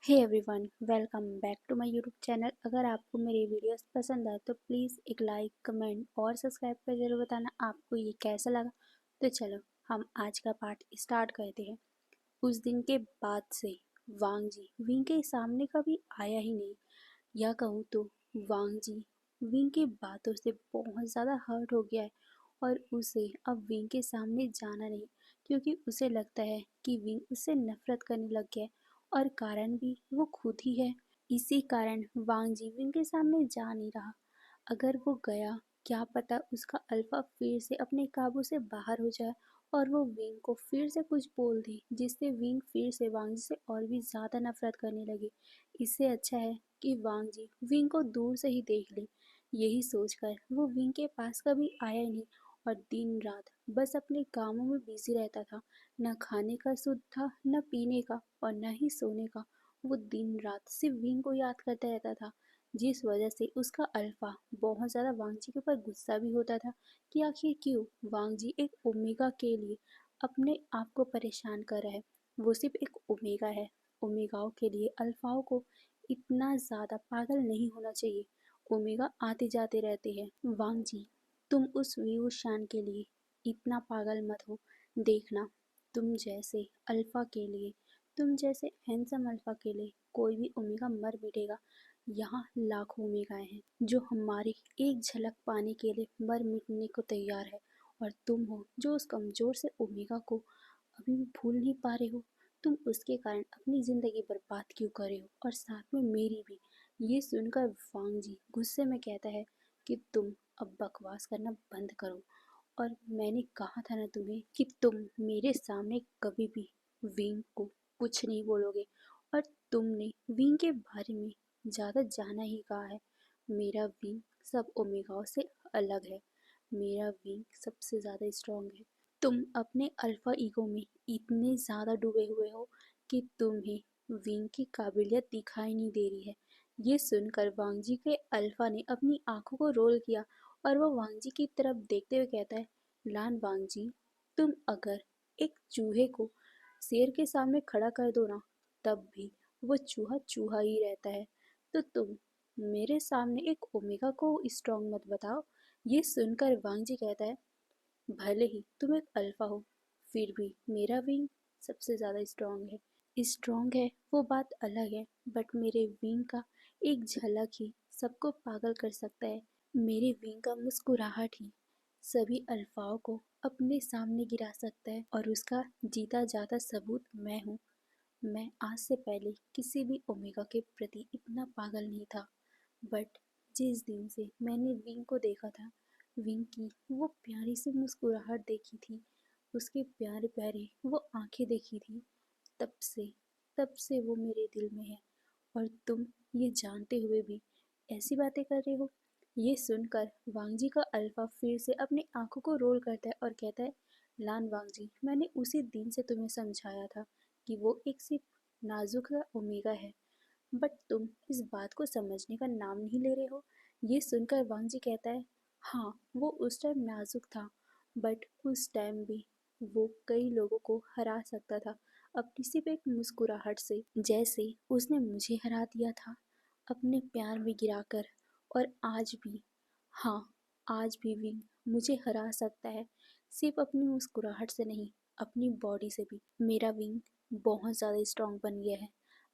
Hey everyone, welcome back to my YouTube channel. अगर आपको मेरी वीडियोस पसंद आए तो प्लीज़ एक लाइक, कमेंट और सब्सक्राइब कर जरूर बताना आपको ये कैसा लगा। तो चलो हम आज का पार्ट स्टार्ट करते हैं। उस दिन के बाद से वांग जी विंग के सामने कभी आया ही नहीं, या कहूँ तो वांग जी विंग की बातों से बहुत ज़्यादा हर्ट हो गया है और उसे अब विंग के सामने जाना नहीं, क्योंकि उसे लगता है कि विंग उससे नफरत करने लग गया है और कारण भी वो खुद ही है। इसी कारण वांग जी विंग के सामने जा नहीं रहा। अगर वो गया, क्या पता उसका अल्फा फिर से अपने काबू से बाहर हो जाए और वो विंग को फिर से कुछ बोल दे, जिससे विंग फिर से वांग जी से और भी ज़्यादा नफरत करने लगे। इससे अच्छा है कि वांग जी विंग को दूर से ही देख ले। यही सोचकर वो विंग के पास कभी आया ही नहीं और दिन रात बस अपने कामों में बिजी रहता था। न खाने का सुध था, न पीने का और न ही सोने का। वो दिन रात सिर्फ विंग को याद करता रहता था, जिस वजह से उसका अल्फा बहुत ज़्यादा वांग जी के ऊपर गुस्सा भी होता था कि आखिर क्यों वांग जी एक ओमेगा के लिए अपने आप को परेशान कर रहा है। वो सिर्फ एक ओमेगा है। ओमेगाओं के लिए अल्फाओं को इतना ज़्यादा पागल नहीं होना चाहिए। ओमेगा आते जाते रहते हैं। वांग जी, तुम उस व्यू शान के लिए इतना पागल मत हो। देखना, तुम जैसे अल्फा के लिए, तुम जैसे हैंडसम अल्फा के लिए कोई भी ओमेगा मर मिटेगा। यहाँ लाखों ओमेगाएं हैं जो हमारी एक झलक पाने के लिए मर मिटने को तैयार है, और तुम हो जो उस कमजोर से ओमेगा को अभी भी भूल नहीं पा रहे हो। तुम उसके कारण अपनी जिंदगी बर्बाद क्यों कर रहे हो, और साथ में मेरी भी। ये सुनकर वांग जी गुस्से में कहता है कि तुम अब बकवास करना बंद करो, और मैंने कहा था ना तुम्हें कि तुम मेरे सामने कभी भी विंग को कुछ नहीं बोलोगे, और तुमने विंग के बारे में ज़्यादा जाना ही कहा है। मेरा विंग सब ओमेगाओं से अलग है। मेरा विंग सबसे ज़्यादा स्ट्रांग है। तुम अपने अल्फा ईगो में इतने ज़्यादा डूबे हुए हो कि तुम्हें विंग की काबिलियत दिखाई नहीं दे रही है। ये सुनकर वांगजी के अल्फा ने अपनी आंखों को रोल किया और वो वांगजी की तरफ देखते हुए कहता है, लान वांगजी, तुम अगर एक चूहे को शेर के सामने खड़ा कर दो ना, तब भी वो चूहा चूहा ही रहता है। तो तुम मेरे सामने एक ओमेगा को स्ट्रांग मत बताओ। ये सुनकर वांगजी कहता है, भले ही तुम एक अल्फा हो, फिर भी मेरा विंग सबसे ज़्यादा स्ट्रांग है। स्ट्रांग है वो बात अलग है, बट मेरे विंग का एक झलक ही सबको पागल कर सकता है। मेरे विंग का मुस्कुराहट ही सभी अल्फाओं को अपने सामने गिरा सकता है, और उसका जीता जाता सबूत मैं हूँ। मैं आज से पहले किसी भी ओमेगा के प्रति इतना पागल नहीं था, बट जिस दिन से मैंने विंग को देखा था, विंग की वो प्यारी सी मुस्कुराहट देखी थी, उसके प्यारे प्यारे वो आंखें देखी थी, तब से तब से वो मेरे दिल में है। और तुम ये जानते हुए भी ऐसी बातें कर रहे हो। ये सुनकर वांगजी का अल्फा फिर से अपनी आंखों को रोल करता है और कहता है, लान वांगजी, मैंने उसी दिन से तुम्हें समझाया था कि वो एक सिर्फ नाजुक सा ओमेगा है, बट तुम इस बात को समझने का नाम नहीं ले रहे हो। ये सुनकर वांगजी कहता है, हाँ वो उस टाइम नाजुक था, बट उस टाइम भी वो कई लोगों को हरा सकता था अपनी सिर्फ एक मुस्कुराहट से, जैसे उसने मुझे हरा दिया था अपने प्यार में गिराकर। और आज भी, हाँ, आज भी विंग मुझे हरा सकता है, सिर्फ अपनी मुस्कुराहट से नहीं, अपनी बॉडी से भी। मेरा विंग बहुत ज़्यादा स्ट्रांग बन गया है।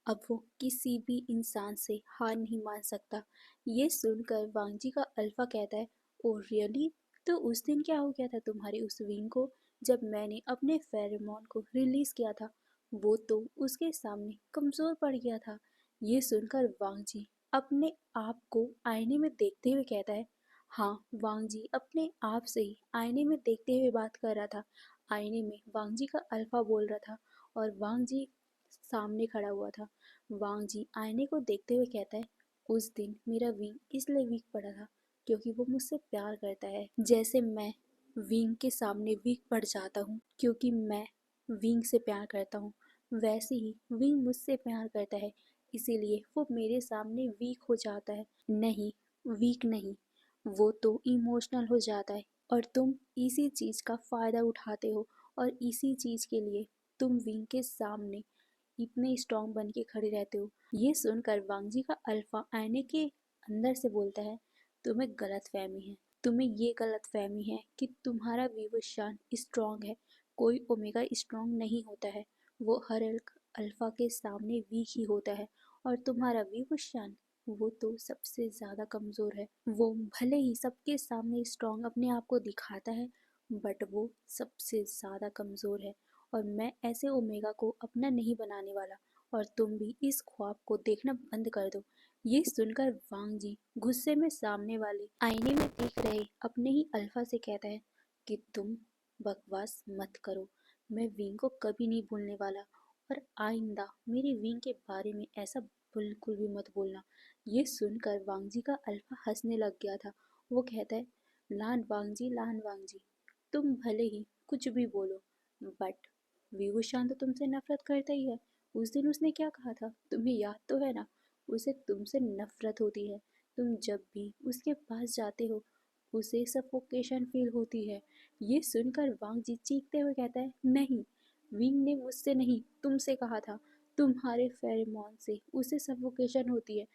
अब वो किसी भी इंसान से हार नहीं मान सकता। ये सुनकर वांगजी का अल्फा कहता है, ओह रियली? तो उस दिन क्या हो गया था तुम्हारे उस विंग को, जब मैंने अपने फेरोमोन को रिलीज किया था? वो तो उसके सामने कमजोर पड़ गया था। ये सुनकर वांगजी अपने आप को आईने में देखते हुए कहता है, हाँ, वांगजी अपने आप से ही आईने में देखते हुए बात कर रहा था। आईने में वांगजी का अल्फा बोल रहा था और वांगजी सामने खड़ा हुआ था। वांगजी आईने को देखते हुए कहता है, उस दिन मेरा विंग इसलिए वीक पड़ा था क्योंकि वो मुझसे प्यार करता है। जैसे मैं विंग के सामने वीक पड़ जाता हूँ क्योंकि मैं विंग से प्यार करता हूँ, वैसे ही विंग मुझसे प्यार करता है, इसीलिए वो मेरे सामने वीक हो जाता है। नहीं, वीक नहीं, वो तो इमोशनल हो जाता है, और तुम इसी चीज़ का फ़ायदा उठाते हो, और इसी चीज़ के लिए तुम विंग के सामने इतने स्ट्रांग बन के खड़े रहते हो। ये सुनकर वांगजी का अल्फा आईने के अंदर से बोलता है, तुम्हें गलत फहमी है। तुम्हें ये गलत फहमी है कि तुम्हारा विवस्वान स्ट्रांग है। कोई ओमेगा स्ट्रांग नहीं होता है। वो हर एक अल्फा के सामने वीक ही होता है। और तुम्हारा विवस्वान, वो तो सबसे ज्यादा कमजोर है। वो भले ही सबके सामने स्ट्रांग अपने आप को दिखाता है, बट वो सबसे ज्यादा कमजोर है। और मैं ऐसे ओमेगा को अपना नहीं बनाने वाला। और तुम भी इस ख्वाब को देखना बंद कर दो। ये सुनकर वांग जी गुस्से में सामने वाले आईने में देख रहे अपने ही अल्फा से कहता है कि तुम बकवास मत करो। मैं विंग को कभी नहीं भूलने वाला। और आइंदा मेरी विंग के बारे में ऐसा बिल्कुल भी मत बोलना। ये सुनकर वांग जी का अल्फा हंसने लग गया था। वो कहता है, लान वांग जी, तुम भले ही कुछ भी बोलो, बट विभूषण तो तुमसे नफरत करता ही है। उस दिन उसने क्या कहा था, तुम्हें याद तो है ना? उसे तुमसे नफरत होती है। तुम जब भी उसके पास जाते हो, उसे सफोकेशन फील होती है। ये सुनकर वांग जी चीखते हुए कहता है, नहीं, विंग ने मुझसे नहीं तुमसे कहा था। तुम्हारे फेरोमोन से उसे सफोकेशन होती है,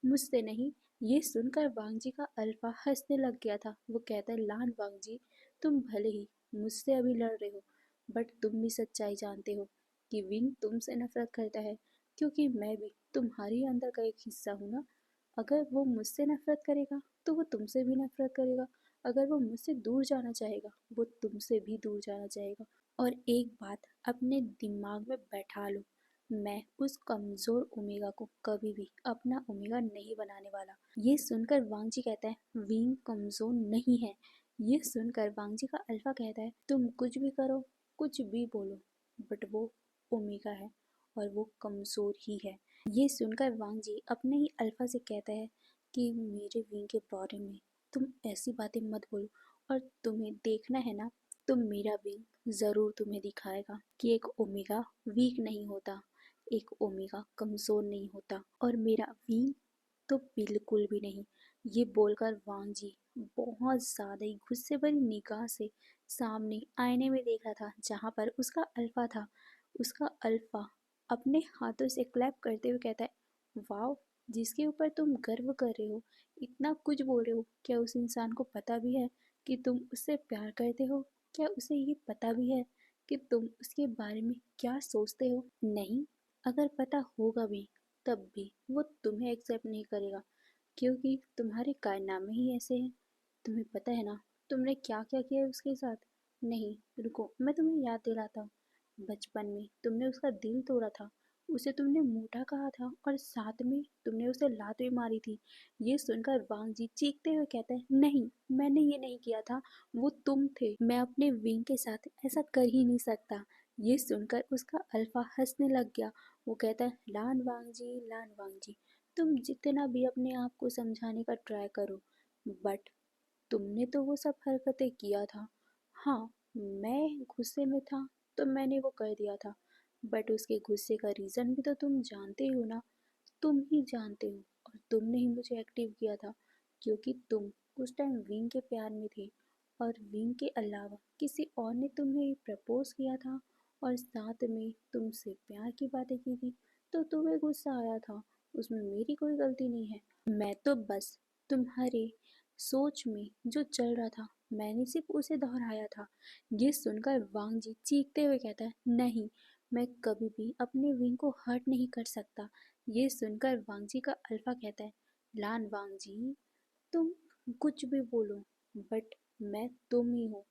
मुझसे नहीं। ये सुनकर वांग जी का अल्फा हंसने लग गया था। वो कहता है, लान वांग जी, तुम भले ही मुझसे अभी लड़ रहे हो, बट तुम भी सच्चाई जानते हो कि विंग तुमसे नफरत करता है, क्योंकि मैं भी तुम्हारे अंदर का एक हिस्सा हूँ ना। अगर वो मुझसे नफरत करेगा तो वो तुमसे भी नफरत करेगा। अगर वो मुझसे दूर जाना चाहेगा, वो तुमसे भी दूर जाना चाहेगा। और एक बात अपने दिमाग में बैठा लो, मैं उस कमजोर ओमेगा को कभी भी अपना ओमेगा नहीं बनाने वाला। ये सुनकर वांग जी कहता है, विंग कमजोर नहीं है। ये सुनकर वांग जी का अल्फा कहता है, तुम कुछ भी करो, कुछ भी बोलो, बट वो ओमेगा है और वो कमजोर ही है। ये सुनकर वांग जी अपने ही अल्फा से कहता है कि मेरे विंग के बारे में तुम ऐसी बातें मत बोलो। और तुम्हें देखना है ना, तो मेरा विंग जरूर तुम्हें दिखाएगा कि एक ओमेगा वीक नहीं होता, एक ओमेगा कमजोर नहीं होता, और मेरा विंग तो बिल्कुल भी नहीं। ये बोलकर वांग जी बहुत ज्यादा ही गुस्से भरी निगाह से सामने आईने में देख रहा था जहां पर उसका अल्फा था। उसका अल्फा अपने हाथों से क्लैप करते हुए कहता है, वाओ, जिसके ऊपर तुम गर्व कर रहे हो, इतना कुछ बोल रहे हो, क्या उस इंसान को पता भी है कि तुम उससे प्यार करते हो? क्या उसे ये पता भी है कि तुम उसके बारे में क्या सोचते हो? नहीं, अगर पता होगा भी तब भी वो तुम्हें एक्सेप्ट नहीं करेगा, क्योंकि तुम्हारे कारनामे ही ऐसे हैं। तुम्हें पता है ना तुमने क्या क्या किया है उसके साथ? नहीं, रुको, मैं तुम्हें याद दिलाता हूँ। बचपन में तुमने उसका दिल तोड़ा था, उसे तुमने मोटा कहा था, और साथ में तुमने उसे लात भी मारी थी। ये सुनकर वांग जी चीखते हुए कहते हैं, नहीं, मैंने ये नहीं किया था, वो तुम थे। मैं अपने विंग के साथ ऐसा कर ही नहीं सकता। ये सुनकर उसका अल्फा हंसने लग गया। वो कहता है, लान वांग जी, तुम जितना भी अपने आप को समझाने का ट्राई करो, बट तुमने तो वो सब हरकतें किया था। हाँ, मैं गुस्से में था तो मैंने वो कर दिया था, बट उसके गुस्से का रीज़न भी तो तुम जानते हो ना। तुम ही जानते हो, और तुमने ही मुझे एक्टिव किया था, क्योंकि तुम उस टाइम विंग के प्यार में थे, और विंग के अलावा किसी और ने तुम्हें प्रपोज किया था और साथ में तुमसे प्यार की बातें की थी, तो तुम्हें गुस्सा आया था। उसमें मेरी कोई गलती नहीं है। मैं तो बस तुम्हारे सोच में जो चल रहा था, मैंने सिर्फ उसे दोहराया था। ये सुनकर वांग जी चीखते हुए कहता है, नहीं, मैं कभी भी अपने विंग को हर्ट नहीं कर सकता। ये सुनकर वांग जी का अल्फा कहता है, लान वांग जी, तुम कुछ भी बोलो, बट मैं तुम ही हूँ।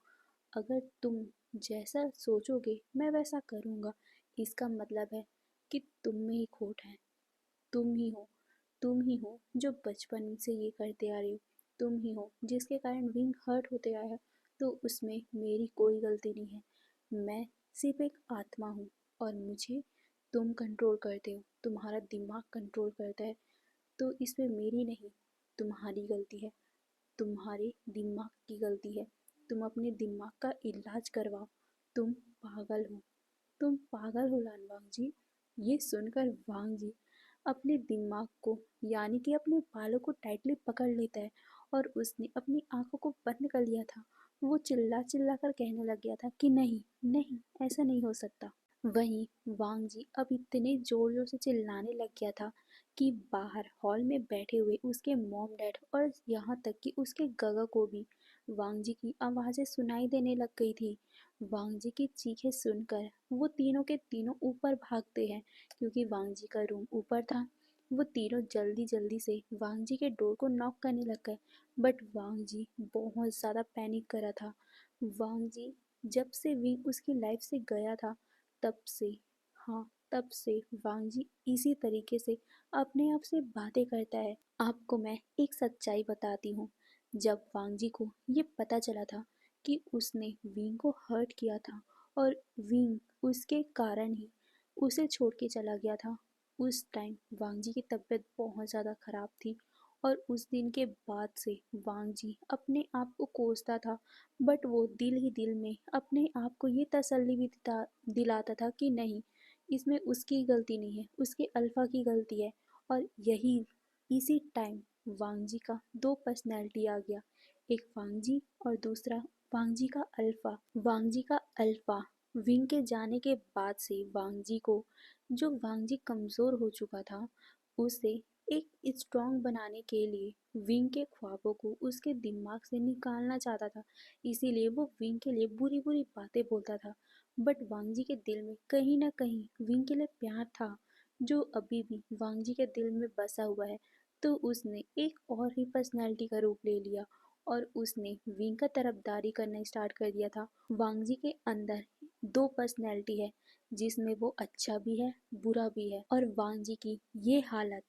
अगर तुम जैसा सोचोगे मैं वैसा करूँगा। इसका मतलब है कि तुम में ही खोट है। तुम ही हो, तुम ही हो जो बचपन से ये करते आ रहे हो। तुम ही हो जिसके कारण विंग हर्ट होते आया है। तो उसमें मेरी कोई गलती नहीं है। मैं सिर्फ एक आत्मा हूँ, और मुझे तुम कंट्रोल करते हो, तुम्हारा दिमाग कंट्रोल करता है। तो इसमें मेरी नहीं, तुम्हारी गलती है। तुम्हारे दिमाग की गलती है। तुम अपने दिमाग का इलाज करवाओ। तुम पागल हो, तुम पागल हो लानवांग जी। ये सुनकर वांग जी अपने दिमाग को, यानी कि अपने बालों को टाइटली पकड़ लेता है, और उसने अपनी आंखों को बंद कर लिया था। वो चिल्ला चिल्ला कर कहने लग गया था कि नहीं, नहीं, ऐसा नहीं हो सकता। वहीं वांग जी अब इतने जोर जोर से चिल्लाने लग गया था कि बाहर हॉल में बैठे हुए उसके मॉम डैड और यहाँ तक कि उसके गगा को भी वांग जी की आवाज़ें सुनाई देने लग गई थी। वांग जी की चीखें सुनकर वो तीनों के तीनों ऊपर भागते हैं क्योंकि वांग जी का रूम ऊपर था। वो तीनों जल्दी जल्दी से वांग जी के डोर को नॉक करने लग गए, बट वांग जी बहुत ज़्यादा पैनिक कर रहा था। वांग जी जब से विंग उसकी लाइफ से गया था तब से, हाँ, तब से वांग जी इसी तरीके से अपने आप से बातें करता है। आपको मैं एक सच्चाई बताती हूँ। जब वांग जी को ये पता चला था कि उसने विंग को हर्ट किया था और विंग उसके कारण ही उसे छोड़ के चला गया था, उस टाइम वांग जी की तबीयत बहुत ज़्यादा खराब थी और उस दिन के बाद से वांग जी अपने आप को कोसता था। बट वो दिल ही दिल में अपने आप को ये तसल्ली भी दिलाता था कि नहीं, इसमें उसकी गलती नहीं है, उसके अल्फा की गलती है। और यही इसी टाइम वांग जी का दो पर्सनैलिटी आ गया, एक वांग जी और दूसरा वांग जी का अल्फा। वांग जी का अल्फा विंग के जाने के बाद से वांग जी को, जो वांग जी कमज़ोर हो चुका था, उसे एक स्ट्रॉन्ग बनाने के लिए विंग के ख्वाबों को उसके दिमाग से निकालना चाहता था। इसीलिए वो विंग के लिए बुरी बुरी बातें बोलता था। बट वांग जी के दिल में कहीं ना कहीं विंग के लिए प्यार था, जो अभी भी वांग जी के दिल में बसा हुआ है। तो उसने एक और ही पर्सनैलिटी का रूप ले लिया और उसने विंग का तरफदारी करना स्टार्ट कर दिया था। वांग जी के अंदर दो पर्सनैलिटी है, जिसमें वो अच्छा भी है बुरा भी है, और वांग जी की ये हालत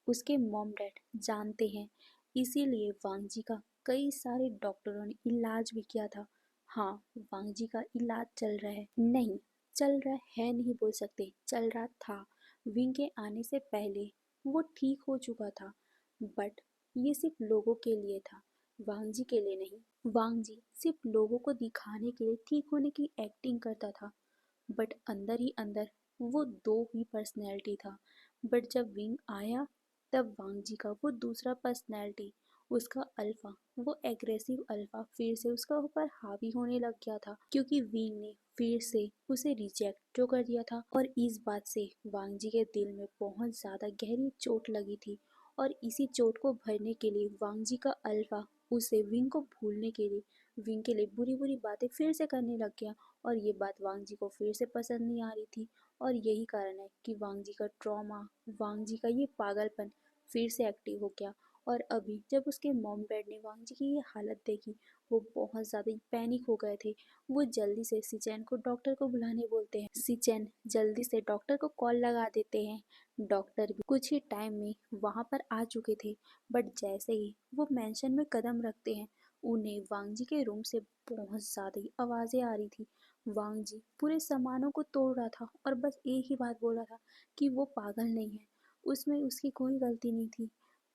उसके मॉम डैड जानते हैं। इसीलिए वांग जी का कई सारे डॉक्टरों ने इलाज भी किया था। हाँ, वांग जी का इलाज चल रहा है, नहीं, चल रहा है नहीं बोल सकते, चल रहा था। विंग के आने से पहले वो ठीक हो चुका था, बट ये सिर्फ लोगों के लिए था, वांग जी के लिए नहीं। वांग जी सिर्फ लोगों को दिखाने के लिए ठीक होने की एक्टिंग करता था, बट अंदर ही अंदर वो दो ही पर्सनैलिटी था। बट जब विंग आया तब वांग जी का वो दूसरा पर्सनैलिटी, उसका अल्फा, वो एग्रेसिव अल्फा फिर से उसका ऊपर हावी होने लग गया था क्योंकि विंग ने फिर से उसे रिजेक्ट जो कर दिया था। और इस बात से वांग जी के दिल में बहुत ज़्यादा गहरी चोट लगी थी और इसी चोट को भरने के लिए वांग जी का अल्फा उसे विंग को भूलने के लिए विंग के लिए बुरी बुरी बातें फिर से करने लग गया। और ये बात वांग जी को फिर से पसंद नहीं आ रही थी और यही कारण है कि वांग जी का ट्रॉमा, वांग जी का ये पागलपन फिर से एक्टिव हो गया। और अभी जब उसके मॉम डैड ने वांग जी की ये हालत देखी, वो बहुत ज़्यादा पैनिक हो गए थे। वो जल्दी से सिचैन को डॉक्टर को बुलाने बोलते हैं। सिचैन जल्दी से डॉक्टर को कॉल लगा देते हैं। डॉक्टर भी कुछ ही टाइम में वहाँ पर आ चुके थे, बट जैसे ही वो मेंशन में कदम रखते हैं, उन्हें वांग जी के रूम से बहुत ज़्यादा ही आवाज़ें आ रही थी। वांग जी पूरे सामानों को तोड़ रहा था और बस एक ही बात बोल रहा था कि वो पागल नहीं है, उसमें उसकी कोई गलती नहीं थी,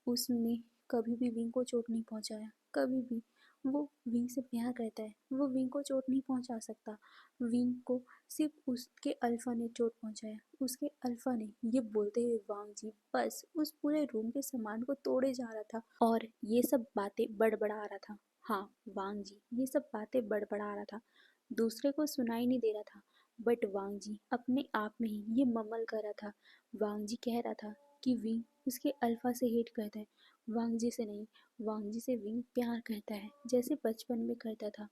उसने कभी भी विंग को चोट नहीं पहुंचाया, कभी भी। वो विंग से प्यार करता है, वो विंग को चोट नहीं पहुंचा सकता। विंग को सिर्फ उसके अल्फा ने चोट पहुंचाया, उसके अल्फा ने। ये बोलते हुए वांग जी बस उस पूरे रूम के सामान को तोड़े जा रहा था और ये सब बातें बड़बड़ा रहा था। हाँ, वांग जी ये सब बातें बड़बड़ा रहा था, दूसरे को सुनाई नहीं दे रहा था, बट वांग जी अपने आप में ही ये ममल कर रहा था। वांग जी कह रहा था कि विंग उसके अल्फा से हेट करता है, वांग जी से नहीं। वांग जी से विंग प्यार करता है जैसे बचपन में करता था।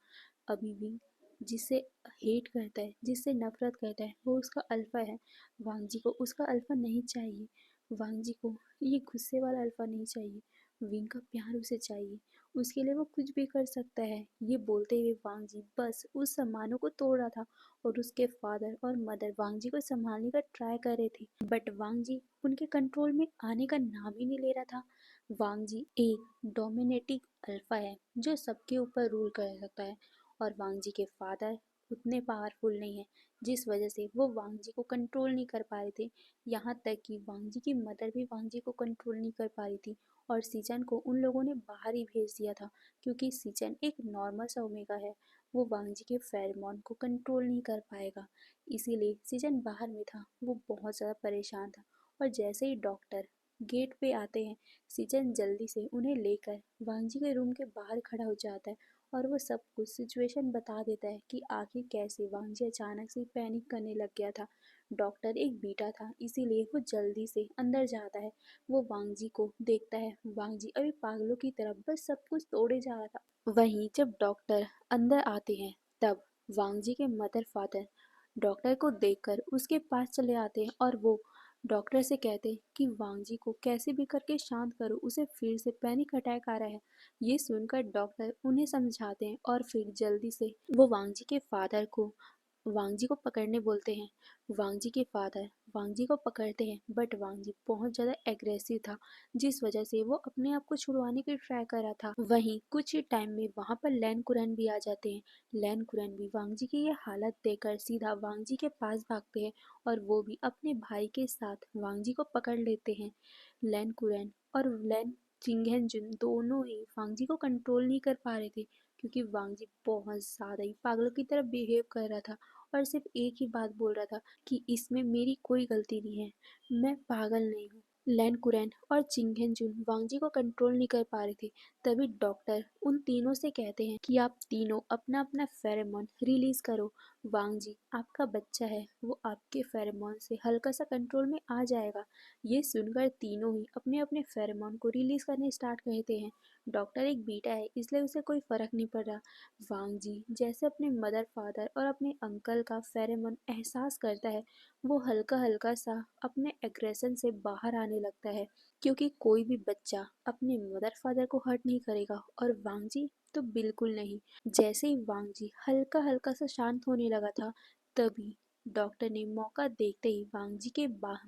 अभी विंग जिससे हेट करता है, जिससे नफरत करता है, वो उसका अल्फा है। वांग जी को उसका अल्फा नहीं चाहिए, वांग जी को ये गुस्से वाला अल्फा नहीं चाहिए, विंग का प्यार उसे चाहिए, उसके लिए वो कुछ भी कर सकता है। ये बोलते हुए वांग जी बस उस सामानों को तोड़ रहा था और उसके फादर और मदर वांग जी को संभालने का ट्राई कर रहे थे, बट वांग जी उनके कंट्रोल में आने का नाम ही नहीं ले रहा था। वांग जी एक डोमिनेटिंग अल्फा है जो सबके ऊपर रूल कर सकता है, और वांग जी के फादर उतने पावरफुल नहीं है, जिस वजह से वो वांग जी को कंट्रोल नहीं कर पा रहे थे। यहाँ तक कि वांग जी की मदर भी वांग जी को कंट्रोल नहीं कर पा रही थी और सीजन को उन लोगों ने बाहर ही भेज दिया था क्योंकि सीजन एक नॉर्मल सा ओमेगा है, वो वांग जी के फेरोमोन को कंट्रोल नहीं कर पाएगा। इसीलिए सीजन बाहर में था, वो बहुत ज़्यादा परेशान था। और जैसे ही डॉक्टर गेट पे आते हैं, सीजन जल्दी से उन्हें लेकर वांग जी के रूम के बाहर खड़ा हो जाता है और वो सब कुछ सिचुएशन बता देता है कि आखिर कैसे वांगजी अचानक से पैनिक करने लग गया था। डॉक्टर एक बीटा था, इसीलिए वो जल्दी से अंदर जाता है। वो वांगजी को देखता है। वांगजी अभी पागलों की तरह बस सब कुछ तोड़े जा रहा था। वहीं जब डॉक्टर अंदर आते हैं तब वांगजी के मदर फादर डॉक्टर को देखकर उसके पास चले आते हैं और वो डॉक्टर से कहते हैं कि वांगजी को कैसे भी करके शांत करो, उसे फिर से पैनिक अटैक आ रहा है। ये सुनकर डॉक्टर उन्हें समझाते हैं और फिर जल्दी से वो वांगजी को पकड़ने बोलते हैं। वांगजी के फादर वांगजी को पकड़ते हैं बट वांगजी बहुत ज़्यादा एग्रेसिव था, जिस वजह से वो अपने आप को छुड़वाने की ट्राई कर रहा था। वहीं कुछ ही टाइम में वहाँ पर लैन कुरैन भी आ जाते हैं। लैन कुरैन भी वांगजी की ये हालत देखकर सीधा वांगजी के पास भागते हैं और वो भी अपने भाई के साथ वांगजी को पकड़ लेते हैं। लैन कुरैन और लैन चिंगहेंजुन दोनों ही वांगजी को कंट्रोल नहीं कर पा रहे थे, क्योंकि वांगजी बहुत ज़्यादा ही पागलों की तरह बिहेव कर रहा था और सिर्फ एक ही बात बोल रहा था कि इसमें मेरी कोई गलती नहीं है, मैं पागल नहीं हूँ। लैन कुरैन और चिंगहेंजुन वांगजी को कंट्रोल नहीं कर पा रहे थे। तभी डॉक्टर उन तीनों से कहते हैं कि आप तीनों अपना अपना फेरोमोन रिलीज करो। वांगजी, आपका बच्चा है, वो आपके फेरोमोन से हल्का सा कंट्रोल में आ जाएगा। ये सुनकर तीनों ही अपने अपने फेरोमोन को रिलीज करने स्टार्ट करते हैं। डॉक्टर एक बीटा है, इसलिए उसे कोई फर्क नहीं पड़ रहा। वांगजी जैसे अपने मदर फादर और अपने अंकल का फेरोमोन एहसास करता है, वो हल्का हल्का सा अपने एग्रेशन से बाहर आने लगता है, क्योंकि कोई भी बच्चा अपने मदर फादर को हर्ट नहीं करेगा और वांगजी तो बिल्कुल नहीं। जैसे ही वांगजी हल्का हल्का सा शांत होने लगा था, तभी डॉक्टर ने मौका देखते ही वांगजी के बाह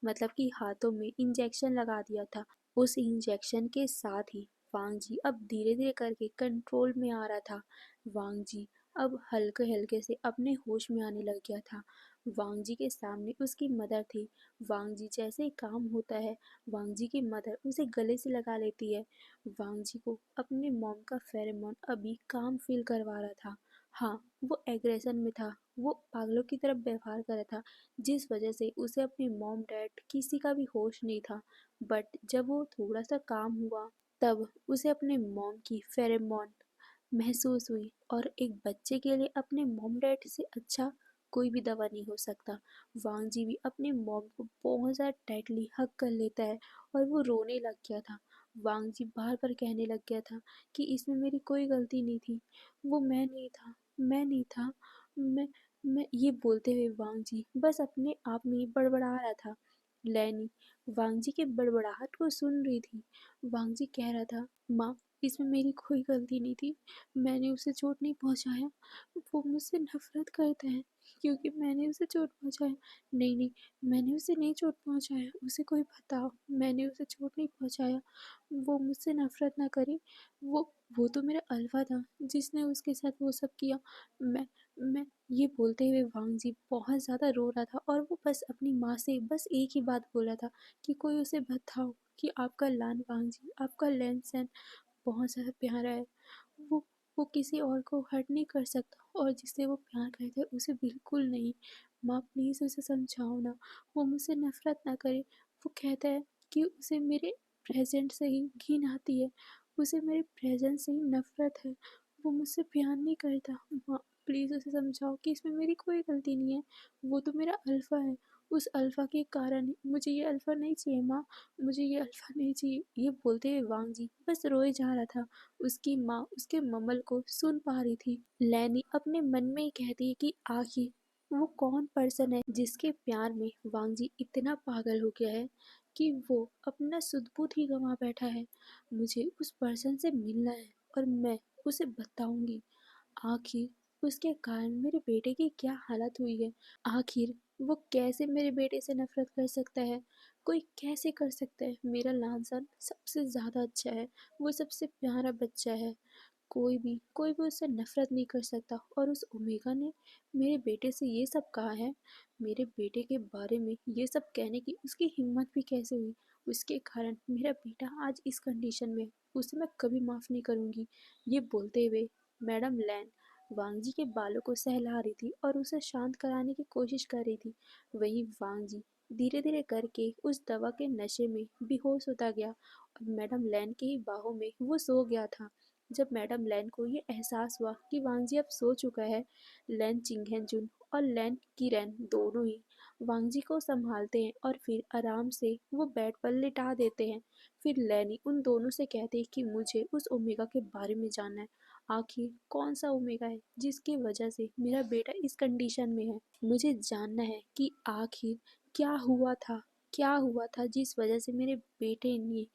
मतलब कि हाथों में इंजेक्शन लगा दिया था। उस इंजेक्शन के साथ ही वांगजी अब धीरे धीरे करके कंट्रोल में आ रहा था। वांगजी अब हल्के हल्के से अपने होश में आने लग गया था। वांगजी के सामने उसकी मदर थी। वांगजी जैसे ही काम होता है, वांगजी की मदर उसे गले से लगा लेती है। वांगजी को अपने मॉम का फेरोमोन अभी काम फील करवा रहा था। हाँ, वो एग्रेशन में था, वो पागलों की तरफ व्यवहार कर रहा था, जिस वजह से उसे अपने मॉम डैड किसी का भी होश नहीं था। बट जब वो थोड़ा सा काम हुआ, तब उसे अपने मॉम की फेरोमोन महसूस हुई और एक बच्चे के लिए अपने मॉम डैड से अच्छा कोई भी दवा नहीं हो सकता। वांगजी भी अपने मॉम को बहुत ज़्यादा टाइटली हग कर लेता है और वो रोने लग गया था। वांगजी बार बार कहने लग गया था कि इसमें मेरी कोई गलती नहीं थी, वो मैं नहीं था, मैं ये बोलते हुए वांगजी बस अपने आप में ही बड़बड़ा रहा था। लैनी वांगजी के बड़बड़ाहट को सुन रही थी। वांगजी कह रहा था, माँ, इसमें मेरी कोई गलती नहीं थी, मैंने उसे चोट नहीं पहुंचाया, वो मुझसे नफरत करता है क्योंकि मैंने उसे चोट पहुंचाया। नहीं नहीं, मैंने उसे नहीं चोट पहुंचाया, उसे कोई बताओ, मैंने उसे चोट नहीं पहुंचाया, वो मुझसे नफरत ना करे, वो तो मेरा अल्फा था जिसने उसके साथ वो सब किया। मैं ये बोलते हुए वांगजी बहुत ज़्यादा रो रहा था और वो बस अपनी माँ से बस एक ही बात बोल रहा था कि कोई उसे बताओ कि आपका लान वांगजी, आपका लैन सैन बहुत ज़्यादा प्यारा है, वो वो किसी और को हर्ट नहीं कर सकता और जिससे वो प्यार करता है उसे बिल्कुल नहीं। माँ, प्लीज़ उसे समझाओ ना, वो मुझसे नफरत ना करे। वो कहता है कि उसे मेरे प्रेजेंट से ही घिन आती है, उसे मेरे प्रेजेंट से ही नफरत है, वो मुझसे प्यार नहीं करता। माँ, प्लीज़ उसे समझाओ कि इसमें मेरी कोई गलती नहीं है, वो तो मेरा अल्फ़ा है, उस अल्फ़ा के कारण मुझे ये अल्फ़ा नहीं चाहिए माँ, मुझे ये अल्फ़ा नहीं चाहिए। ये बोलते हुए वांगजी बस रोए जा रहा था। उसकी माँ उसके ममल को सुन पा रही थी। लैनी अपने मन में ही कहती है कि आखिर वो कौन पर्सन है जिसके प्यार में वांगजी इतना पागल हो गया है कि वो अपना सुध-बुध ही गंवा बैठा है। मुझे उस पर्सन से मिलना है और मैं उसे बताऊंगी आखिर उसके कारण मेरे बेटे की क्या हालत हुई है। आखिर वो कैसे मेरे बेटे से नफरत कर सकता है, कोई कैसे कर सकता है। मेरा लानसन सबसे ज़्यादा अच्छा है, वो सबसे प्यारा बच्चा है, कोई भी उससे नफरत नहीं कर सकता। और उस ओमेगा ने मेरे बेटे से ये सब कहा है, मेरे बेटे के बारे में ये सब कहने की उसकी हिम्मत भी कैसे हुई। उसके कारण मेरा बेटा आज इस कंडीशन में है, उसे मैं कभी माफ़ नहीं करूँगी। ये बोलते हुए मैडम लैन वांगजी के बालों को सहला रही थी और उसे शांत कराने की कोशिश कर रही थी। वहीं वांगजी धीरे धीरे करके उस दवा के नशे में बेहोश होता गया और मैडम लैन की ही बाहों में वो सो गया था। जब मैडम लैन को ये एहसास हुआ कि वांग जी अब सो चुका है, लैन चिंगहेंजुन और लैन कीरेन दोनों ही वांग जी को संभालते हैं और फिर आराम से वो बेड पर लिटा देते हैं। फिर लैनी उन दोनों से कहते हैं कि मुझे उस ओमेगा के बारे में जानना है। आखिर कौन सा ओमेगा है जिसकी वजह से मेरा बेटा इस कंडीशन में है। मुझे जानना है कि आखिर क्या हुआ था जिस वजह से मेरे बेटे ने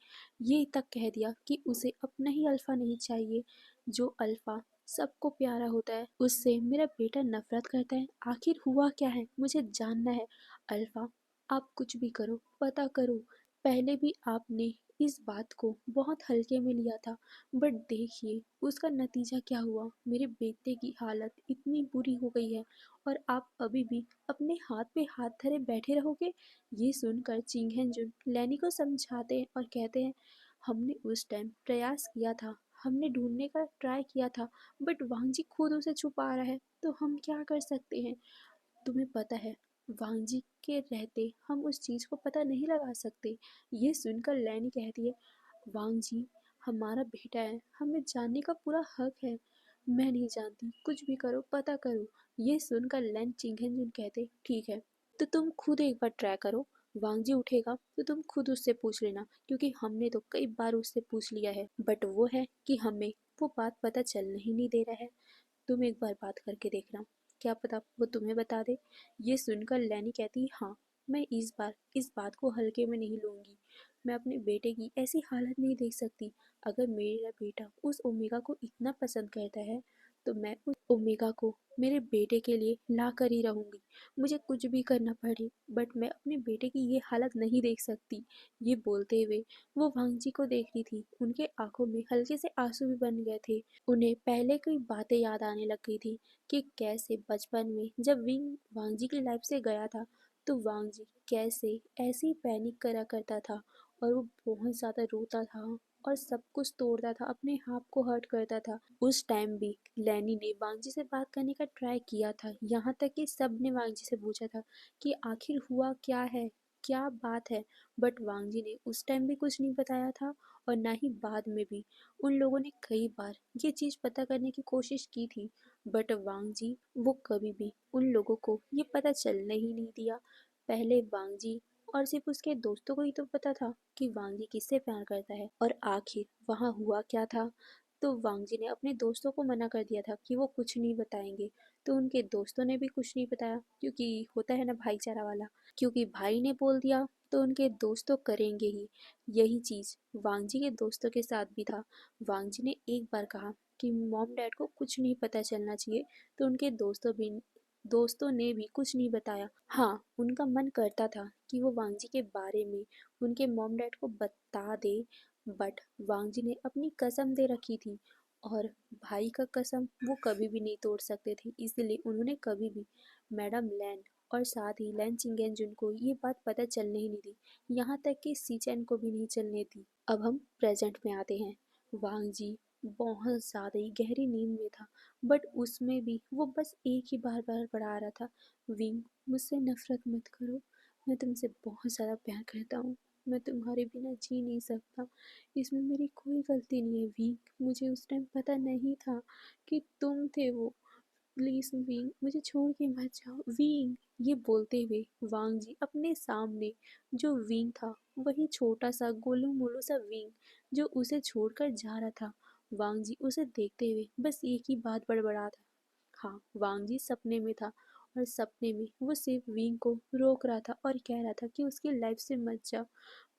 ये तक कह दिया कि उसे अपना ही अल्फा नहीं चाहिए। जो अल्फा सबको प्यारा होता है उससे मेरा बेटा नफरत करता है। आखिर हुआ क्या है, मुझे जानना है। अल्फा, आप कुछ भी करो, पता करो। पहले भी आपने इस बात को बहुत हल्के में लिया था, बट देखिए उसका नतीजा क्या हुआ। मेरे बेटे की हालत इतनी बुरी हो गई है और आप अभी भी अपने हाथ पे हाथ धरे बैठे रहोगे। ये सुनकर चिंगहेंजुन लैनी को समझाते हैं और कहते हैं, हमने उस टाइम प्रयास किया था, हमने ढूंढने का ट्राई किया था, बट वांग जी खुद उसे छुपा रहा है, तो हम क्या कर सकते हैं। तुम्हें पता है, वांग जी के रहते हम उस चीज़ को पता नहीं लगा सकते। ये सुनकर लैनी कहती है, वांग जी हमारा बेटा है, हमें जानने का पूरा हक है। मैं नहीं जानती, कुछ भी करो, पता करो। ये सुनकर लैन चिंगहेंजुन कहते, ठीक है, तो तुम खुद एक बार ट्राई करो। वांग जी उठेगा तो तुम खुद उससे पूछ लेना, क्योंकि हमने तो कई बार उससे पूछ लिया है, बट वो है कि हमें वो बात पता चलने ही नहीं दे रहा है। तुम एक बार बात करके देखना, क्या पता वो तुम्हें बता दे। ये सुनकर लैनी कहती, हाँ, मैं इस बार इस बात को हल्के में नहीं लूँगी। मैं अपने बेटे की ऐसी हालत नहीं देख सकती। अगर मेरा बेटा उस ओमेगा को इतना पसंद करता है तो मैं उस ओमेगा को मेरे बेटे के लिए ला कर ही रहूँगी, मुझे कुछ भी करना पड़े, बट मैं अपने बेटे की ये हालत नहीं देख सकती। ये बोलते हुए वो वांग जी को देख रही थी। उनके आंखों में हल्के से आंसू भी बन गए थे। उन्हें पहले की बातें याद आने लग गई थी कि कैसे बचपन में जब विंग वांग जी की लाइफ से गया था तो वांग जी कैसे ऐसे ही पैनिक करा करता था और वो बहुत ज़्यादा रोता था और सब कुछ तोड़ता था, अपने आप को हर्ट करता था। उस टाइम भी लैनी ने वांग जी से बात करने का ट्राई किया था, यहाँ तक कि सब ने वांग जी से पूछा था कि आखिर हुआ क्या है, क्या बात है, बट वांग जी ने उस टाइम भी कुछ नहीं बताया था और ना ही बाद में भी। उन लोगों ने कई बार ये चीज़ पता करने की कोशिश की थी, बट वांग जी वो कभी भी उन लोगों को ये पता चलने ही नहीं दिया। पहले वांग जी और सिर्फ उसके दोस्तों को ही तो पता था कि वांग जी किससे प्यार करता है और आखिर वहाँ हुआ क्या था। तो वांग जी ने अपने दोस्तों को मना कर दिया था कि वो कुछ नहीं बताएंगे, तो उनके दोस्तों ने भी कुछ नहीं बताया, क्योंकि होता है ना भाईचारा वाला, क्योंकि भाई ने बोल दिया तो उनके दोस्त तो करेंगे ही। यही चीज़ वांग जी के दोस्तों के साथ भी था। वांग जी ने एक बार कहा कि मॉम डैड को कुछ नहीं पता चलना चाहिए, तो उनके दोस्तों ने भी कुछ नहीं बताया। हाँ, उनका मन करता था कि वो वांग जी के बारे में उनके मॉम डैड को बता दे, बट वांग जी ने अपनी कसम दे रखी थी और भाई का कसम वो कभी भी नहीं तोड़ सकते थे, इसलिए उन्होंने कभी भी मैडम लैन और साथ ही लैन चिंगेंजुन को ये बात पता चलने ही नहीं दी, यहाँ तक कि सीचैन को भी नहीं चलने दी। अब हम प्रेजेंट में आते हैं। वांग जी बहुत ज़्यादा ही गहरी नींद में था, बट उसमें भी वो बस एक ही बार बार पढ़ा रहा था, विंग मुझसे नफरत मत करो, मैं तुमसे बहुत ज़्यादा प्यार करता हूँ, मैं तुम्हारे बिना जी नहीं सकता, इसमें मेरी कोई गलती नहीं है विंग, मुझे उस टाइम पता नहीं था कि तुम थे वो, प्लीज विंग मुझे छोड़ के मत जाओ विंग। ये बोलते हुए वांग जी अपने सामने जो विंग था, वही छोटा सा गोलू मोलू सा विंग जो उसे छोड़कर जा रहा था। वांग जी उसे देखते हुए बस एक ही बात बड़बड़ा था। हाँ, वांग जी सपने में था और सपने में वो सिर्फ विंग को रोक रहा था और कह रहा था कि उसकी लाइफ से मत जा।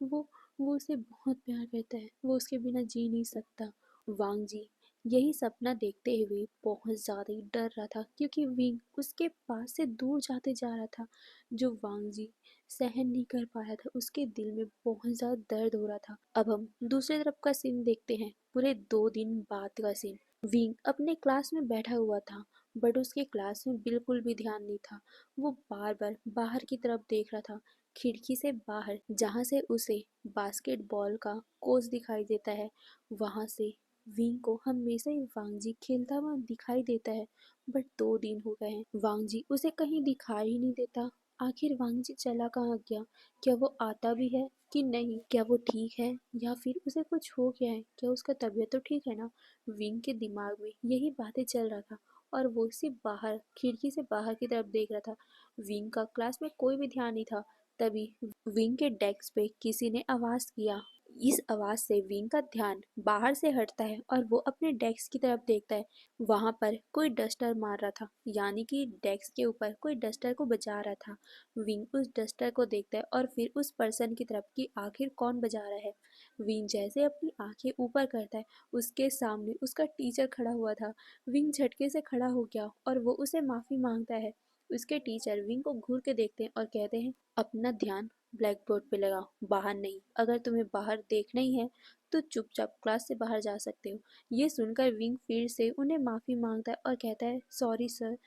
वो वो उसे बहुत प्यार करता है, वो उसके बिना जी नहीं सकता। वांग जी यही सपना देखते हुए बहुत ज़्यादा ही डर रहा था, क्योंकि विंग उसके पास से दूर जाते जा रहा था, जो वांग जी सहन नहीं कर पा रहा था। उसके दिल में बहुत ज़्यादा दर्द हो रहा था। अब हम दूसरी तरफ का सीन देखते हैं, पूरे 2 दिन बाद का सीन। विंग अपने क्लास में बैठा हुआ था, बट उसके क्लास में बिल्कुल भी ध्यान नहीं था। वो बार बार बाहर की तरफ देख रहा था, खिड़की से बाहर, जहाँ से उसे बास्केटबॉल का कोच दिखाई देता है। वहाँ से विंग को हमेशा ही वांग जी खेलता हुआ दिखाई देता है, बट 2 दिन हो गए हैं, वांग जी उसे कहीं दिखाई ही नहीं देता। आखिर वांग जी चला कहाँ गया, क्या वो आता भी है? कि नहीं, क्या वो ठीक है या फिर उसे कुछ हो गया है, क्या उसका तबीयत तो ठीक है ना। विंग के दिमाग में यही बातें चल रहा था और वो सिर्फ बाहर खिड़की से बाहर की तरफ देख रहा था। विंग का क्लास में कोई भी ध्यान नहीं था। तभी विंग के डेस्क पे किसी ने आवाज किया। इस आवाज से विंग का ध्यान बाहर से हटता है और वो अपने डेस्क की तरफ देखता है। वहां पर कोई डस्टर मार रहा था, यानी कि डेस्क के ऊपर कोई डस्टर को बजा रहा था। विंग उस डस्टर को देखता है और फिर उस पर्सन की तरफ कि आखिर कौन बजा रहा है। विंग जैसे अपनी आंखें ऊपर करता है, उसके सामने उसका टीचर खड़ा हुआ था। विंग झटके से खड़ा हो गया और वो उसे माफी मांगता है। उसके टीचर विंग को घूर के देखते हैं और कहते हैं, अपना ध्यान ब्लैक बोर्ड पे लगाओ, बाहर नहीं। अगर तुम्हें बाहर देखना ही है तो चुपचाप क्लास से बाहर जा सकते हो। ये सुनकर विंग फिर से उन्हें माफी मांगता है और कहता है, सॉरी सर।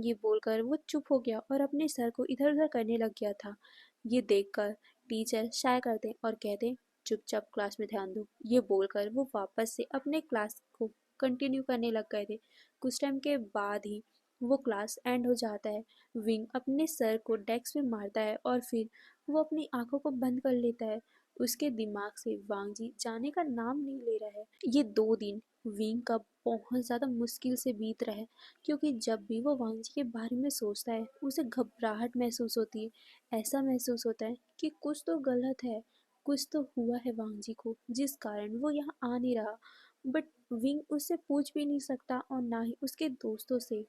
ये बोलकर वो चुप हो गया और अपने सर को इधर उधर करने लग गया था। ये देखकर टीचर शाय करते और कहते, चुपचाप क्लास में ध्यान दो। ये बोलकर वो वापस से अपने क्लास को कंटिन्यू करने लग गए थे। कुछ टाइम के बाद ही वो क्लास एंड हो जाता है। विंग अपने सर को डेस्क में मारता है और फिर वो अपनी आंखों को बंद कर लेता है। उसके दिमाग से वांगजी जाने का नाम नहीं ले रहा है। ये 2 दिन विंग का बहुत ज़्यादा मुश्किल से बीत रहा है, क्योंकि जब भी वो वांगजी के बारे में सोचता है उसे घबराहट महसूस होती है। ऐसा महसूस होता है कि कुछ तो गलत है, कुछ तो हुआ है वांगजी को जिस कारण वो यहाँ आ नहीं रहा। बट विंग उससे पूछ भी नहीं सकता और ना ही उसके दोस्तों से,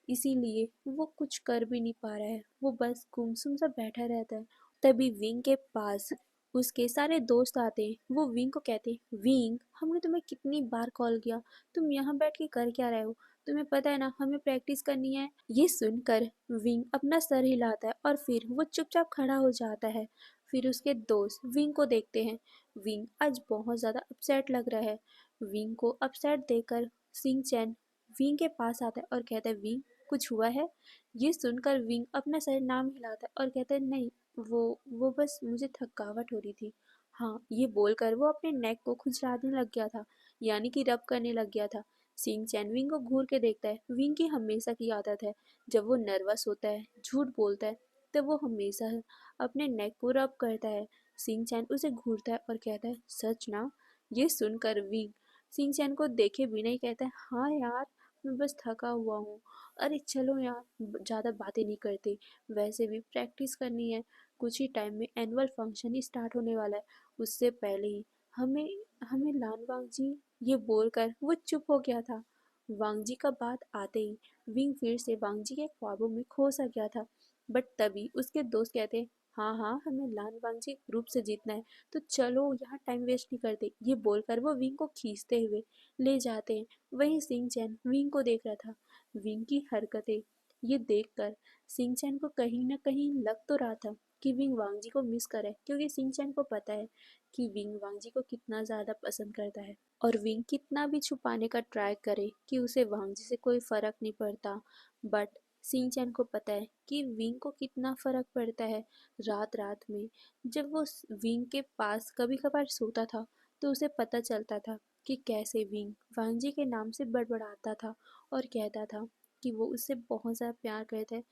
इसीलिए वो कुछ कर भी नहीं पा रहा है। वो बस गुमसुम सा बैठा रहता है। तभी विंग के पास उसके सारे दोस्त आते हैं। वो विंग को कहते हैं, विंग हमने तुम्हें कितनी बार कॉल किया, तुम यहाँ बैठ के कर क्या रहे हो। तुम्हें पता है ना हमें प्रैक्टिस करनी है। ये सुनकर विंग अपना सर हिलाता है और फिर वो चुपचाप खड़ा हो जाता है। फिर उसके दोस्त विंग को देखते हैं। विंग आज बहुत ज़्यादा अपसेट लग रहा है। विंग को अपसेट देखकर सिंह चैन विंग के पास आता है और कहता है, विंग कुछ हुआ है। ये सुनकर विंग अपना सर नाम हिलाता है और कहता है, नहीं, वो बस मुझे थकावट हो रही थी। हाँ, ये बोलकर वो अपने नेक को खुजलाने लग गया था, यानी कि रब करने लग गया था। सिंह चैन विंग को घूर के देखता है। विंग की हमेशा की आदत है, जब वो नर्वस होता है, झूठ बोलता है, तब वो हमेशा अपने नेक को रब करता है। सिंह चैन उसे घूरता है और कहता है, सच ना। ये सुनकर विंग सिंह चैन को देखे बिना ही कहता है, हाँ यार, मैं बस थका हुआ हूँ। अरे चलो यार, ज़्यादा बातें नहीं करते, वैसे भी प्रैक्टिस करनी है। कुछ ही टाइम में एनुअल फंक्शन ही स्टार्ट होने वाला है, उससे पहले ही हमें हमें लान वांगजी। ये बोलकर वो चुप हो गया था। वांगजी का बात आते ही विंग फिर से वांगजी के ख्वाबों में खो सा गया था। बट तभी उसके दोस्त कहते, हाँ हाँ, हमें लान वांगजी ग्रुप से जीतना है, तो चलो यहाँ टाइम वेस्ट नहीं करते। ये बोलकर वो विंग को खींचते हुए ले जाते हैं। वहीं सिंह चैन विंग को देख रहा था। विंग की हरकतें ये देखकर सिंह चैन को कहीं न कहीं लग तो रहा था कि विंग वांगजी को मिस करे, क्योंकि सिंह चैन को पता है कि विंग वांगजी को कितना ज़्यादा पसंद करता है। और विंग कितना भी छुपाने का ट्राई करे कि उसे वांगजी से कोई फ़र्क नहीं पड़ता, बट सिंह चैन को पता है कि विंग को कितना फ़र्क पड़ता है। रात रात में जब वो विंग के पास कभी कभार सोता था, तो उसे पता चलता था कि कैसे विंग वांगजी के नाम से बड़बड़ाता था और कहता था कि वो उससे बहुत ज़्यादा प्यार करता है।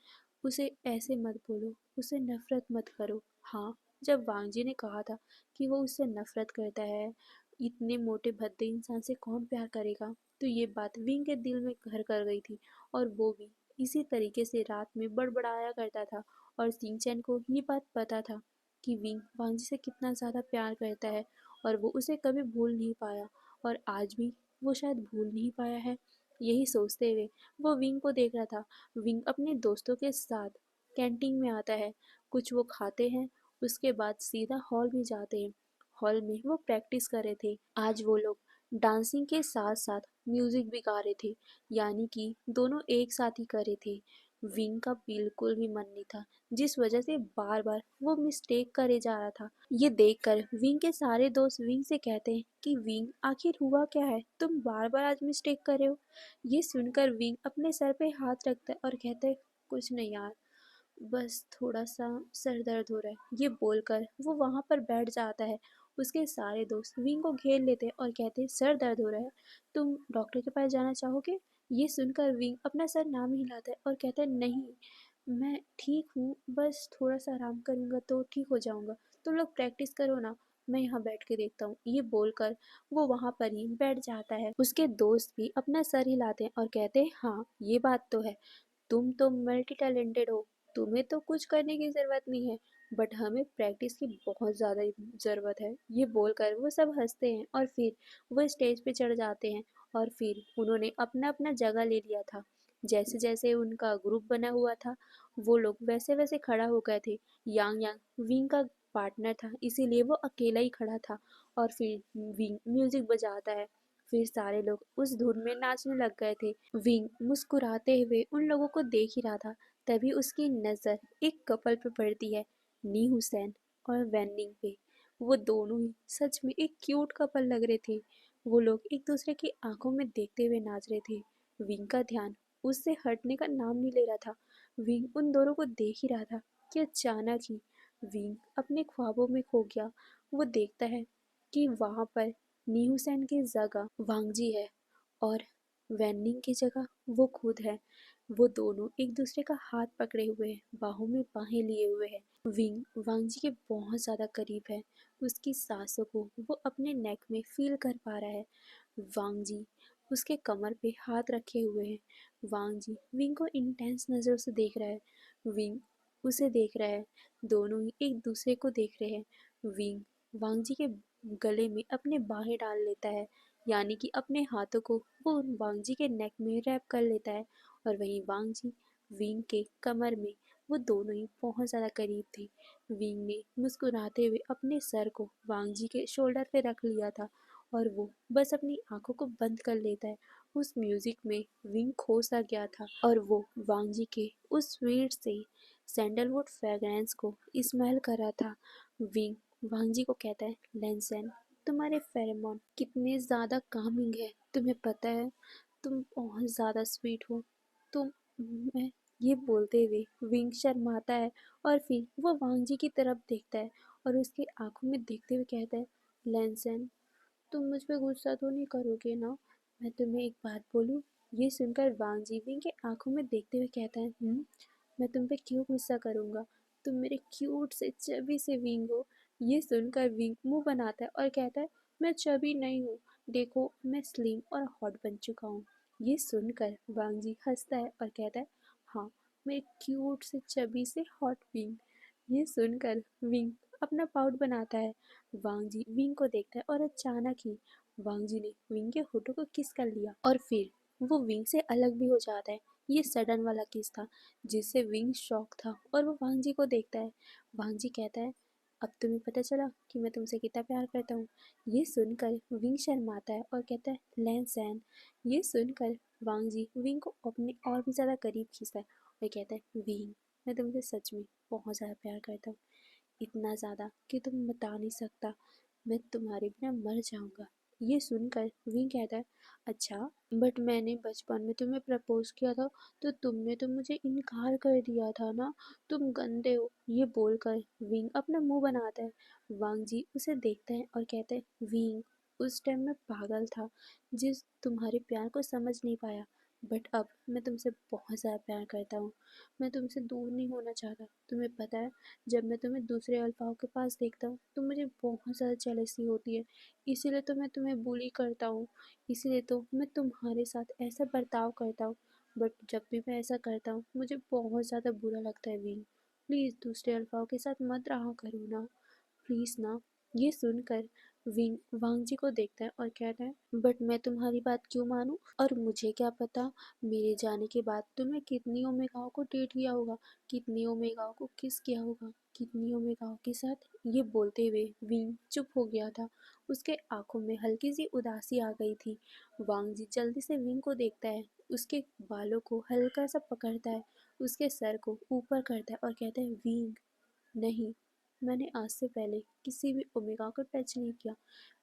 उसे ऐसे मत बोलो, उसे नफ़रत मत करो। हाँ, जब वांगजी ने कहा था कि वो उससे नफ़रत करता है, इतने मोटे भद्दे इंसान से कौन प्यार करेगा, तो ये बात विंग के दिल में घर कर गई थी। और वो भी इसी तरीके से रात में बड़बड़ाया करता था। और सिंचैन को ये बात पता था कि विंग वांगजी से कितना ज़्यादा प्यार करता है और वो उसे कभी भूल नहीं पाया, और आज भी वो शायद भूल नहीं पाया है। यही सोचते हुए वो विंग को देख रहा था। विंग अपने दोस्तों के साथ कैंटीन में आता है, कुछ वो खाते हैं, उसके बाद सीधा हॉल में जाते हैं। हॉल में वो प्रैक्टिस कर रहे थे। आज वो लोग डांसिंग के साथ साथ म्यूजिक भी गा रहे थे, यानी कि दोनों एक साथ ही कर रहे थे। विंग का बिल्कुल भी मन नहीं था, जिस वजह से बार बार वो मिस्टेक करे जा रहा था। ये देखकर विंग के सारे दोस्त विंग से कहते हैं कि विंग आखिर हुआ क्या है, तुम बार बार आज मिस्टेक कर रहे हो। ये सुनकर विंग अपने सर पे हाथ रखता है और कहता है, कुछ नहीं यार, बस थोड़ा सा सर दर्द हो रहा है। ये बोलकर वो वहाँ पर बैठ जाता है। उसके सारे दोस्त विंग को घेर लेते हैं और कहते हैं, सर दर्द हो रहा है, तुम डॉक्टर के पास जाना चाहोगे। ये सुनकर विंग अपना सर नाम हिलाता है और कहता है, नहीं, मैं ठीक हूँ, बस थोड़ा सा आराम करूँगा तो ठीक हो जाऊँगा। तुम लोग प्रैक्टिस करो ना, मैं यहाँ बैठ के देखता हूँ। ये बोलकर वो वहाँ पर ही बैठ जाता है। उसके दोस्त भी अपना सर हिलाते हैं और कहते हैं हाँ ये बात तो है, तुम तो मल्टी टैलेंटेड हो, तुम्हें तो कुछ करने की ज़रूरत नहीं है, बट हमें प्रैक्टिस की बहुत ज़्यादा ज़रूरत है। ये बोलकर वो सब हंसते हैं और फिर वो स्टेज पे चढ़ जाते हैं। और फिर उन्होंने अपना अपना जगह ले लिया था। जैसे जैसे उनका ग्रुप बना हुआ था, वो लोग वैसे वैसे खड़ा हो गए थे। यांग यांग विंग का पार्टनर था, इसीलिए वो अकेला ही खड़ा था। और फिर विंग म्यूजिक बजाता है। फिर सारे लोग उस धुन में नाचने लग गए थे। विंग मुस्कुराते हुए उन लोगों को देख ही रहा था। तभी उसकी नज़र एक कपल पे पड़ती है, नी हुसैन और वैनिंग पे। वो दोनों ही सच में एक क्यूट कपल लग रहे थे। वो लोग एक दूसरे की आंखों में देखते हुए नाच रहे थे। विंग का ध्यान उससे हटने का नाम नहीं ले रहा था। विंग उन दोनों को देख ही रहा था कि अचानक ही विंग अपने ख्वाबों में खो गया। वो देखता है कि वहां पर नी हुसैन की जगह वांगजी है और वैनिंग की जगह वो खुद है। वो दोनों एक दूसरे का हाथ पकड़े हुए हैं, बाहों में बाहें लिए हुए हैं। विंग वांगजी के बहुत ज़्यादा करीब है। उसकी सांसों को वो अपने नेक में फील कर पा रहा है। वांगजी उसके कमर पे हाथ रखे हुए हैं। वांगजी विंग को इंटेंस नज़र से देख रहा है। विंग उसे देख रहा है। दोनों ही एक दूसरे को देख रहे हैं। विंग वांगजी के गले में अपने बाहें डाल लेता है, यानी कि अपने हाथों को वो वांगजी के नेक में रैप कर लेता है। और वहीं वांगजी विंग के कमर में, वो दोनों ही बहुत ज़्यादा करीब थे। विंग ने मुस्कुराते हुए अपने सर को वांगजी के शोल्डर पे रख लिया था और वो बस अपनी आंखों को बंद कर लेता है। उस म्यूजिक में विंग खो सा गया था और वो वांगजी के उस स्वीट से सैंडलवुड फ्रेग्रेंस को स्मेल कर रहा था। विंग वांगजी को कहता है, लेंसन, तुम्हारे फेरोमोन कितने ज़्यादा कामिंग है, तुम्हें पता है, तुम बहुत ज़्यादा स्वीट हो। तुम मैं ये बोलते हुए विंग शर्माता है और फिर वो वांगजी की तरफ देखता है और उसकी आंखों में देखते हुए कहता है, लेंसन, तुम मुझ पे गुस्सा तो नहीं करोगे ना? मैं तुम्हें एक बात बोलूं? ये सुनकर वांग जीविंग के आंखों में देखते हुए कहता है, मैं तुम पे क्यों गुस्सा करूंगा? तुम मेरे क्यूट से चबी से विंग हो। ये सुनकर विंग मुंह बनाता है और कहता है, मैं चबी नहीं हूँ, देखो मैं स्लिम और हॉट बन चुका हूँ। ये सुनकर वांग जी हंसता है और कहता है, हाँ, मैं क्यूट से चबी से हॉट विंग। ये सुनकर विंग अपना पाउट बनाता है। वांगजी विंग को देखता है और अचानक ही वांगजी ने विंग के होठों को किस कर लिया और फिर वो विंग से अलग भी हो जाता है। ये सडन वाला किस था जिससे विंग शॉक था और वो वांगजी को देखता है। वांगजी कहता है, अब तुम्हें पता चला कि मैं तुमसे कितना प्यार करता हूँ। ये सुनकर विंग शर्माता है और कहता है, लैन सैन। ये सुनकर वांगजी विंग को अपने और भी ज़्यादा करीब खींचता है और कहता है, विंग, मैं तुमसे सच में बहुत ज़्यादा प्यार करता हूँ, इतना ज़्यादा कि तुम बता नहीं सकता, मैं तुम्हारे बिना मर जाऊंगा। ये सुनकर विंग कहता है, अच्छा, बट मैंने बचपन में तुम्हें प्रपोज किया था तो तुमने तो मुझे इनकार कर दिया था ना, तुम गंदे हो। ये बोलकर विंग अपना मुंह बनाता है। वांग जी उसे देखता है और कहता है, विंग, उस टाइम मैं पागल था, जिस तुम्हारे प्यार को समझ नहीं पाया, बट अब मैं तुमसे बहुत ज़्यादा प्यार करता हूँ, मैं तुमसे दूर नहीं होना चाहता। तुम्हें पता है, जब मैं तुम्हें दूसरे अल्फाओं के पास देखता हूँ तो मुझे बहुत ज़्यादा जेलसी होती है, इसीलिए तो मैं तुम्हें बुली करता हूँ, इसीलिए तो मैं तुम्हारे साथ ऐसा बर्ताव करता हूँ। बट जब भी मैं ऐसा करता हूँ मुझे बहुत ज़्यादा बुरा लगता है विंग, प्लीज़ दूसरे अल्फाओं के साथ मत रहा करो ना, प्लीज़ ना। ये सुनकर विंग वांगजी को देखता है और कहता है, बट मैं तुम्हारी बात क्यों मानूं, और मुझे क्या पता मेरे जाने के बाद तुमने कितनी ओमेगाओं को डेट किया होगा, कितनी ओमेगाओं को किस किया होगा, कितनी ओमेगाओं के साथ। ये बोलते हुए विंग चुप हो गया था। उसके आंखों में हल्की सी उदासी आ गई थी। वांगजी जल्दी से विंग को देखता है, उसके बालों को हल्का सा पकड़ता है, उसके सर को ऊपर करता है और कहता है, विंग, नहीं, मैंने आज से पहले किसी भी ओमेगा को टच नहीं किया,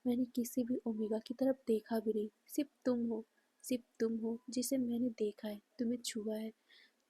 मैंने किसी भी ओमेगा की तरफ देखा भी नहीं, सिर्फ तुम हो, सिर्फ तुम हो जिसे मैंने देखा है, तुम्हें छुआ है,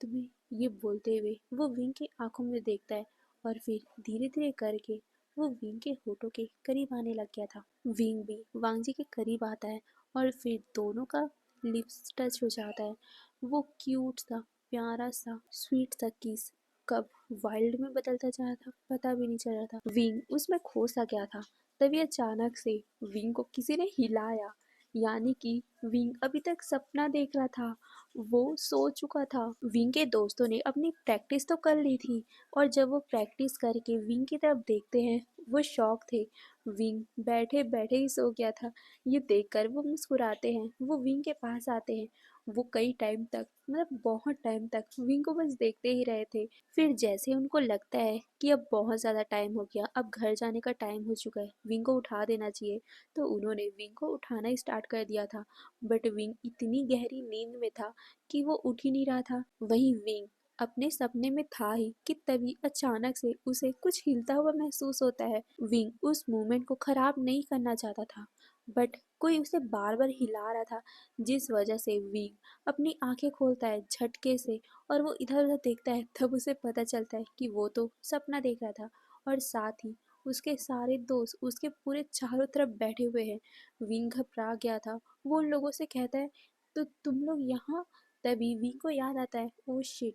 तुम्हें। ये बोलते हुए वो विंग की आंखों में देखता है और फिर धीरे धीरे करके वो विंग के होठों के करीब आने लग गया था। विंग भी वांगजी के करीब आता है और फिर दोनों का लिप्स टच हो जाता है। वो क्यूट सा, प्यारा सा, स्वीट सा किस कब वाइल्ड में बदलता जा रहा था पता भी नहीं चल रहा था। विंग उसमें खो सा गया था। तभी अचानक से विंग को किसी ने हिलाया, यानी कि विंग अभी तक सपना देख रहा था, वो सो चुका था। विंग के दोस्तों ने अपनी प्रैक्टिस तो कर ली थी और जब वो प्रैक्टिस करके विंग की तरफ देखते हैं वो शॉक थे। विंग बैठे बैठे ही सो गया था। ये देखकर वो मुस्कुराते हैं, वो विंग के पास आते हैं। वो कई टाइम तक मतलब बहुत टाइम तक विंग को बस देखते ही रहे थे। फिर जैसे उनको लगता है कि अब बहुत ज़्यादा टाइम हो गया, अब घर जाने का टाइम हो चुका है, विंग को उठा देना चाहिए, तो उन्होंने विंग को उठाना ही स्टार्ट कर दिया था। बट विंग इतनी गहरी नींद में था कि वो उठ ही नहीं रहा था। वहीं विंग अपने सपने में था ही कि तभी अचानक से उसे कुछ हिलता हुआ महसूस होता है। विंग उस मूवमेंट को खराब नहीं करना चाहता था, बट कोई उसे बार बार हिला रहा था, जिस वजह से विंग अपनी आंखें खोलता है झटके से और वो इधर उधर देखता है। तब उसे पता चलता है कि वो तो सपना देख रहा था और साथ ही उसके सारे दोस्त उसके पूरे चारों तरफ बैठे हुए हैं। विंग घबरा गया था। वो उन लोगों से कहता है, तो तुम लोग यहाँ? तभी विंग को याद आता है, ओ शिट,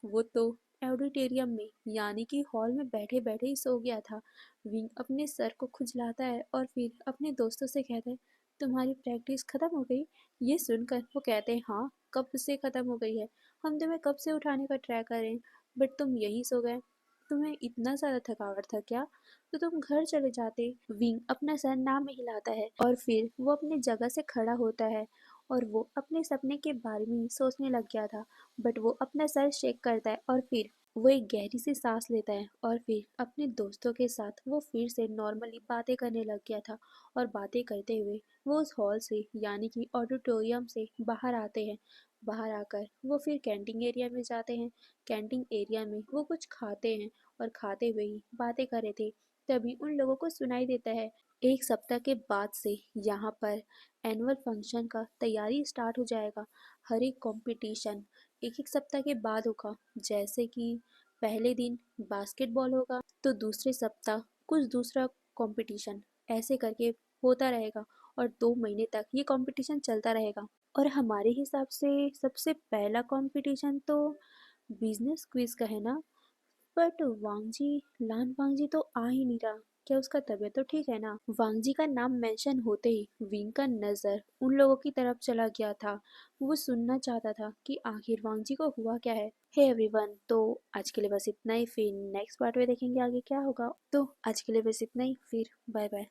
वो तो ऑडिटोरियम में यानी कि हॉल में बैठे बैठे ही सो गया था। विंग अपने सर को खुजलाता है और फिर अपने दोस्तों से कहता है, तुम्हारी प्रैक्टिस खत्म हो गई? ये सुनकर वो कहते हैं, हाँ कब से खत्म हो गई है, हम तुम्हें कब से उठाने का ट्राई कर रहे हैं, बट तुम यहीं सो गए। तुम्हें इतना ज़्यादा थकावट था क्या? तो तुम घर चले जाते। विंग अपना सर ना में हिलाता है और फिर वो अपनी जगह से खड़ा होता है और वो अपने सपने के बारे में ही सोचने लग गया था। बट वो अपना सर शेक करता है और फिर वो एक गहरी सी सांस लेता है और फिर अपने दोस्तों के साथ वो फिर से नॉर्मली बातें करने लग गया था। और बातें करते हुए वो उस हॉल से यानी कि ऑडिटोरियम से बाहर आते हैं। बाहर आकर वो फिर कैंटीन एरिया में जाते हैं। कैंटीन एरिया में वो कुछ खाते हैं और खाते हुए ही बातें कर रहे थे। तभी उन लोगों को सुनाई देता है, एक सप्ताह के बाद से यहाँ पर एनुअल फंक्शन का तैयारी स्टार्ट हो जाएगा। हर एक कंपटीशन एक एक सप्ताह के बाद होगा। जैसे कि पहले दिन बास्केटबॉल होगा तो दूसरे सप्ताह कुछ दूसरा कंपटीशन, ऐसे करके होता रहेगा और 2 महीने तक ये कंपटीशन चलता रहेगा। और हमारे हिसाब से सबसे पहला कंपटीशन तो बिजनेस क्विज का है ना। बट लान वांगजी तो आ ही नहीं रहा। क्या उसका तबीयत तो ठीक है ना? वांगजी का नाम मेंशन होते ही विंग का नजर उन लोगों की तरफ चला गया था। वो सुनना चाहता था कि आखिर वांगजी को हुआ क्या है। हे एवरीवन, तो आज के लिए बस इतना ही। फिर नेक्स्ट पार्ट में देखेंगे आगे क्या होगा। तो आज के लिए बस इतना ही, फिर बाय बाय।